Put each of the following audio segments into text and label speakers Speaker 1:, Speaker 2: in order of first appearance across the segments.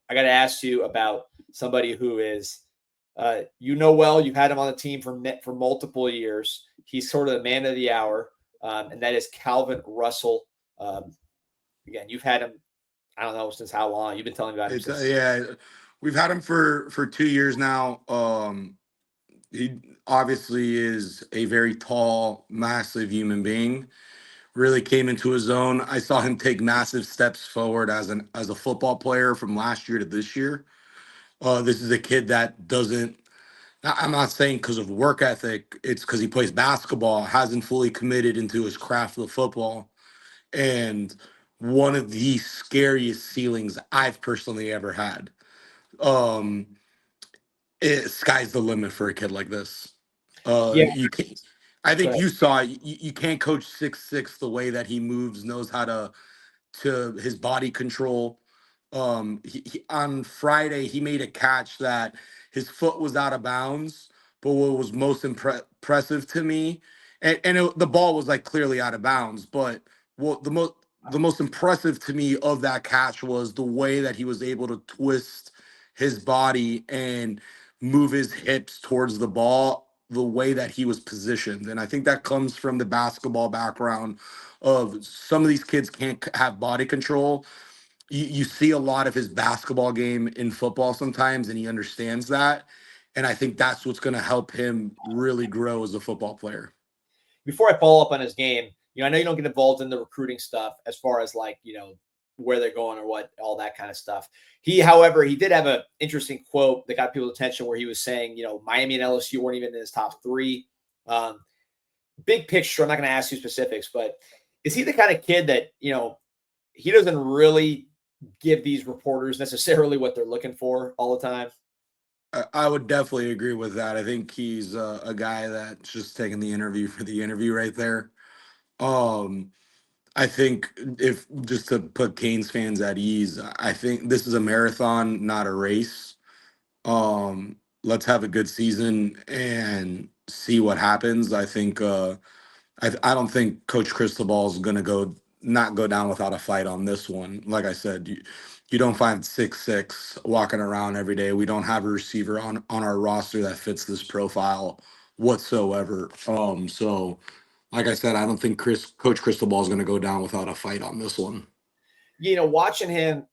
Speaker 1: I got to ask you about somebody who is, well, you've had him on the team for multiple years. He's sort of the man of the hour, and that is Calvin Russell. Again, you've had him, I don't know since how long. You've been telling me about him since.
Speaker 2: Yeah, we've had him for 2 years now. He obviously is a very tall, massive human being. Really came into his own. I saw him take massive steps forward as a football player from last year to this year. This is a kid that doesn't. I'm not saying because of work ethic. It's because he plays basketball, hasn't fully committed into his craft of football, and one of the scariest ceilings I've personally ever had. Um, Sky's the limit for a kid like this.
Speaker 1: Yeah.
Speaker 2: You can't. I think you saw it. You can't coach 6'6" the way that he moves, knows how to his body control. On Friday, he made a catch that his foot was out of bounds, but what was most impressive to me, the ball was like clearly out of bounds, but what the most impressive to me of that catch was the way that he was able to twist his body and move his hips towards the ball, the way that he was positioned. And I think that comes from the basketball background of some of these kids can't have body control. You see a lot of his basketball game in football sometimes, and he understands that. And I think that's what's going to help him really grow as a football player.
Speaker 1: Before I follow up on his game, I know you don't get involved in the recruiting stuff as far as like, where they're going or what, all that kind of stuff. However, he did have an interesting quote that got people's attention where he was saying, Miami and LSU weren't even in his top three. Big picture, I'm not going to ask you specifics, but is he the kind of kid that, he doesn't really give these reporters necessarily what they're looking for all the time?
Speaker 2: I would definitely agree with that. I think he's a guy that's just taking the interview for the interview right there. I think if just to put Canes fans at ease, I think this is a marathon, not a race. Let's have a good season and see what happens. I think I don't think Coach Cristobal is going to not go down without a fight on this one. Like I said, you don't find 6'6" walking around every day. We don't have a receiver on our roster that fits this profile whatsoever. So like I said, I don't think Coach Cristobal is going to go down without a fight on this one.
Speaker 1: Watching him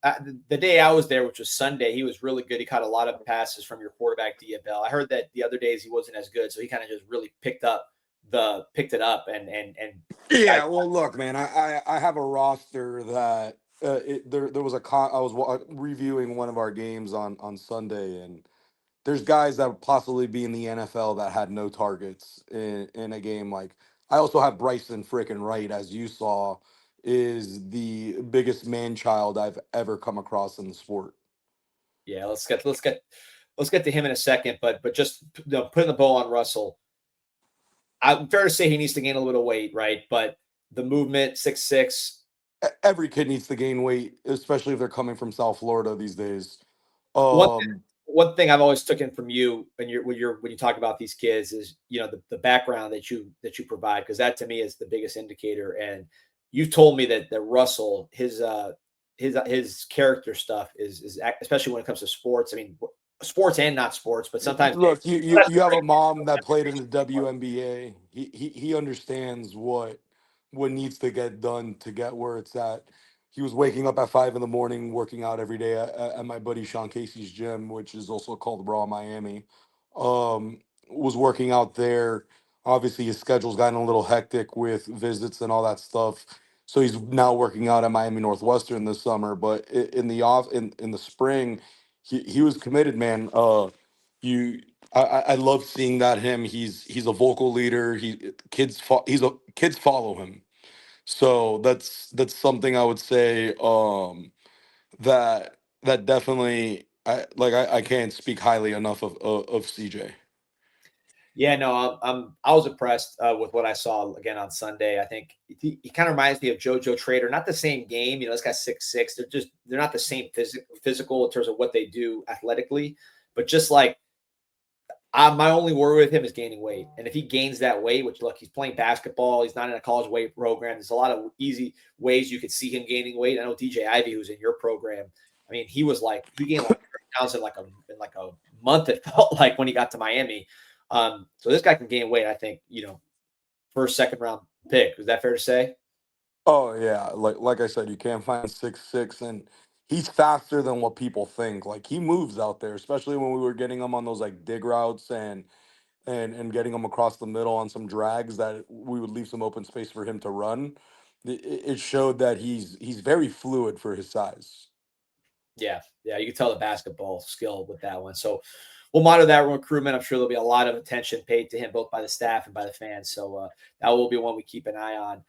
Speaker 1: the day I was there, which was Sunday, he was really good. He caught a lot of passes from your quarterback, Diabell. I heard that the other days he wasn't as good, so he kind of just really picked it up and
Speaker 2: yeah. Well, look, man, I have a roster that there was I was reviewing one of our games on Sunday, and there's guys that would possibly be in the NFL that had no targets in a game. Like I also have Bryson freaking Wright, as you saw, is the biggest man child I've ever come across in the sport.
Speaker 1: Yeah, let's get to him in a second, but just putting the ball on Russell. I'm fair to say he needs to gain a little weight, right? But the movement, 6'6".
Speaker 2: Every kid needs to gain weight, especially if they're coming from South Florida these days.
Speaker 1: One thing I've always taken from you when you talk about these kids is the background that you provide, because that to me is the biggest indicator. And you told me that Russell, his character stuff is especially when it comes to sports. I mean, sports and not sports, but sometimes
Speaker 2: look, you have a mom that played in the WNBA. He understands what needs to get done to get where it's at. He was waking up at 5 a.m, working out every day at my buddy Sean Casey's gym, which is also called Raw Miami. Was working out there. Obviously, his schedule's gotten a little hectic with visits and all that stuff. So he's now working out at Miami Northwestern this summer. But in the spring, he was committed, man. You I love seeing that he's a vocal leader. Kids follow him. So that's something I would say that definitely I can't speak highly enough of CJ.
Speaker 1: Yeah, no, I was impressed with what I saw again on Sunday. I think he kind of reminds me of JoJo Trader. Not the same game, this guy's 6'6". They're not the same physical in terms of what they do athletically, but just like my only worry with him is gaining weight. And if he gains that weight, which look, he's playing basketball, he's not in a college weight program. There's a lot of easy ways you could see him gaining weight. I know DJ Ivy, who's in your program, I mean, he gained like 30 pounds in like a month. It felt like when he got to Miami. So this guy can gain weight. I think, first, second round pick. Is that fair to say?
Speaker 2: Oh yeah, like I said, you can't find 6'6", and he's faster than what people think. Like he moves out there, especially when we were getting him on those like dig routes and getting him across the middle on some drags that we would leave some open space for him to run. It showed that he's very fluid for his size.
Speaker 1: Yeah, you can tell the basketball skill with that one. So we'll monitor that recruitment. I'm sure there'll be a lot of attention paid to him, both by the staff and by the fans. So that will be one we keep an eye on.